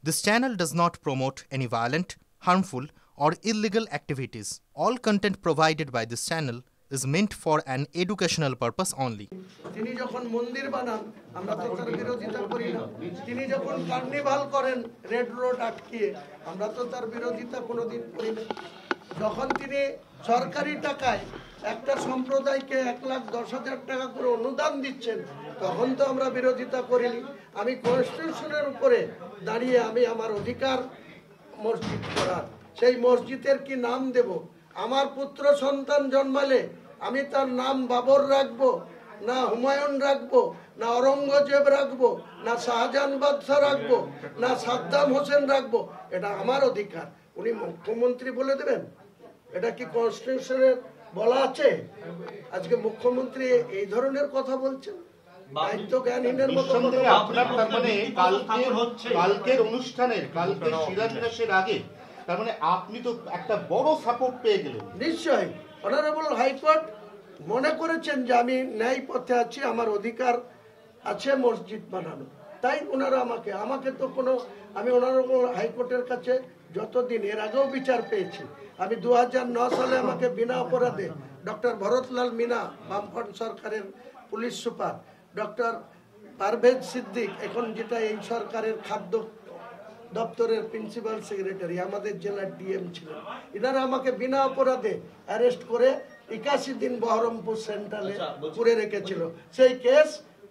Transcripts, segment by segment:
This channel does not promote any violent, harmful, or illegal activities. All content provided by this channel is meant for an educational purpose only. তিনি যখন মন্দির বানান আমরা তো তার বিরোধিতা করি না। তিনি যখন কার্নিভাল করেন রেড রোড আটকিয়ে আমরা তো তার বিরোধিতা কোনোদিন করি না। যখন তিনি সরকারি টাকায় একটা সম্প্রদায়কে 1,10,000 টাকা করে অনুদান দিচ্ছেন তখন তো আমরা বিরোধিতা করিনি। আমি কনস্টিটিউশনের উপরে দাঁড়িয়ে আমি আমার অধিকার মসজিদ করার, সেই মসজিদের কি নাম দেব? আমার পুত্র সন্তান জন্মালে আমি তার নাম বাবর রাখবো না হুমায়ুন রাখবো না অরঙ্গজেব রাখবো না শাহজাহান বাদশাহ রাখবো না সাদ্দাম হোসেন রাখবো? এটা আমার অধিকার। উনি মুখ্যমন্ত্রী বলে দেবেন? এটা কি কনস্টিটিউশনে বলা আছে? আজকে মুখ্যমন্ত্রী এই ধরনের কথা বলছেন, দায়িত্ব জ্ঞানহীনের মতো। আপনার তার মানে কালকের অনুষ্ঠানের কালকের শিলান্যাসের আগে তার মানে আপনি তো একটা বড় সাপোর্ট পেয়ে গেলেন। নিশ্চয়ই অনারেবল হাইকোর্ট মনে করেছেন যে আমি ন্যায় পথে আছি, আমার অধিকার আছে মসজিদ বানানো, তাই ওনারা আমাকে তো কোনো, আমি অনারেবল হাইকোর্টের কাছে যতদিন এর আগেও বিচার পেয়েছি। আমি 2009 সালে আমাকে বিনা অপরাধে ডক্টর ভরতলাল মিনা বামফ্রন্ট সরকারের police super, doctor Parvez Siddique এখন যেটা এই সরকারের খাদ্য দপ্তরের প্রিন্সিপাল সেক্রেটারি, আমাদের জেলার ডিএম ছিলেন, এনারা আমাকে বিনা অপরাধে অ্যারেস্ট করে 81 দিন বহরমপুর সেন্ট্রালে পুরে রেখেছিল। সেই কেস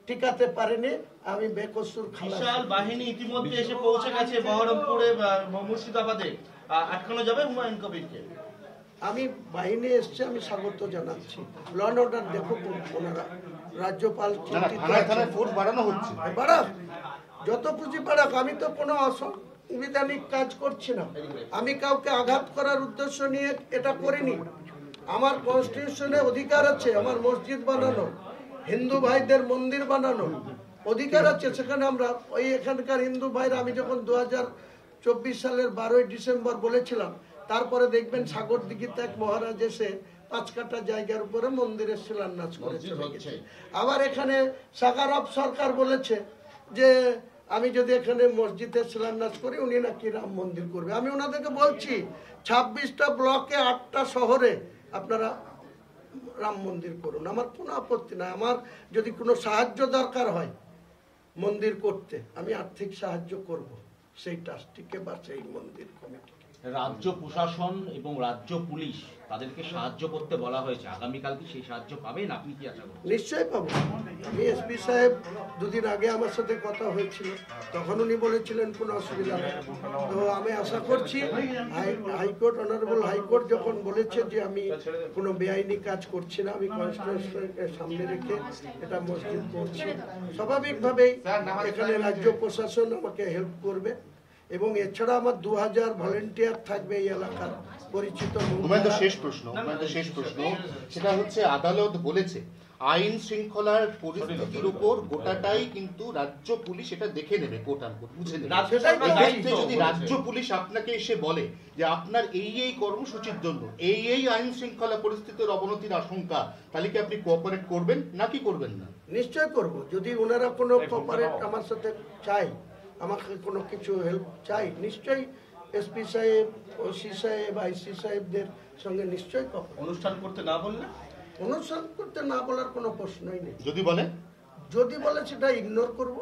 টিকাতে পারেনি, আমি বেকসুর বিশাল বাহিনী ইতিমধ্যে এসে পৌঁছে গেছে বহরমপুরে, মুর্শিদাবাদে। আটকানো যাবে হুমায়ুন কবিরকে? আমি বাহিনী এসছে, আমি স্বাগত জানাচ্ছি। ল অ্যান্ড অর্ডার দেখো ওনারা, রাজ্যপাল বাড়ানো হচ্ছে, বাড়াক, যত খুশি বাড়াক। আমি তো কোনো অসাংবিধানিক কাজ করছি না, আমি কাউকে আঘাত করার উদ্দেশ্য নিয়ে এটা করিনি। আমার কনস্টিটিউশনে অধিকার আছে আমার মসজিদ বানানো, হিন্দু ভাইদের মন্দির বানানো অধিকার আছে। সেখানে আমরা ওই এখানকার হিন্দু ভাইরা, আমি যখন 2024 সালের 12ই ডিসেম্বর বলেছিলাম, তারপরে দেখবেন সাগর দিঘিতে এক মহারাজ এসে 5 কাঠা জায়গার উপরে মন্দিরের শিলান্যাস করেছে। আবার এখানে সাকারপ সরকার বলেছে যে আমি যদি এখানে মসজিদের শিলান্যাস করি উনি নাকি রাম মন্দির করবে। আমি ওনাদেরকে বলছি 26টা ব্লকে 8টা শহরে আপনারা রাম মন্দির করুন, আমার কোনো আপত্তি নাই। আমার যদি কোনো সাহায্য দরকার হয় মন্দির করতে, আমি আর্থিক সাহায্য করব সেই ট্রাস্টিকে বা সেই মন্দির কমিটিকে। রাজ্য প্রশাসন এবং রাজ্য পুলিশ তাদেরকে সাহায্য করতে বলা হয়েছে, আগামীকাল কি সেই সাহায্য পাবেন? আপনি কি আশা করছেন? নিশ্চয়ই পাবো। আমি এসপি সাহেব দুদিন আগে আমার সাথে কথা হয়েছিল, তখন উনি বলেছিলেন কোনো অসুবিধা নেই। তো আমি আশা করছি হাইকোর্ট, অনারেবল হাইকোর্ট যখন বলেছে যে আমি কোনো বেআইনি কাজ করছি না, আমি কনস্টিটিউশনকে সামনে রেখে এটা মসজিদ করছি, স্বাভাবিকভাবেই এখানে রাজ্য প্রশাসন আমাকে হেল্প করবে। এবং এছাড়া আমার 2000 ভলেন্টিয়ার থাকবে এই এলাকার পরিচিত। শেষ প্রশ্ন সেটা হচ্ছে, আদালত বলেছে আইন শৃঙ্খলার পরিস্থিতির উপর গোটাটাই কিন্তু রাজ্য পুলিশ এটা দেখে নেবে, বুঝে নেবে। যদি রাজ্য পুলিশ আপনাকে এসে বলে যে আপনার এই কর্মসূচির জন্য এই আইন শৃঙ্খলা পরিস্থিতির অবনতির আশঙ্কা, তাহলে কি আপনি কোঅপারেট করবেন নাকি করবেন না? নিশ্চয় করব। যদি ওনারা কোনো কোঅপারেট আমার সাথে চাই, আমাকে কোনো কিছু হেল্প চাই, নিশ্চয়ই এসপি সাহেব, ওসি সাহেব, আইসি সাহেবদের সঙ্গে নিশ্চয়ই অনুষ্ঠান করতে না বললে? অনুষ্ঠান করতে না বলার কোনো প্রশ্নই নেই। যদি বলে সেটা ইগনোর করব।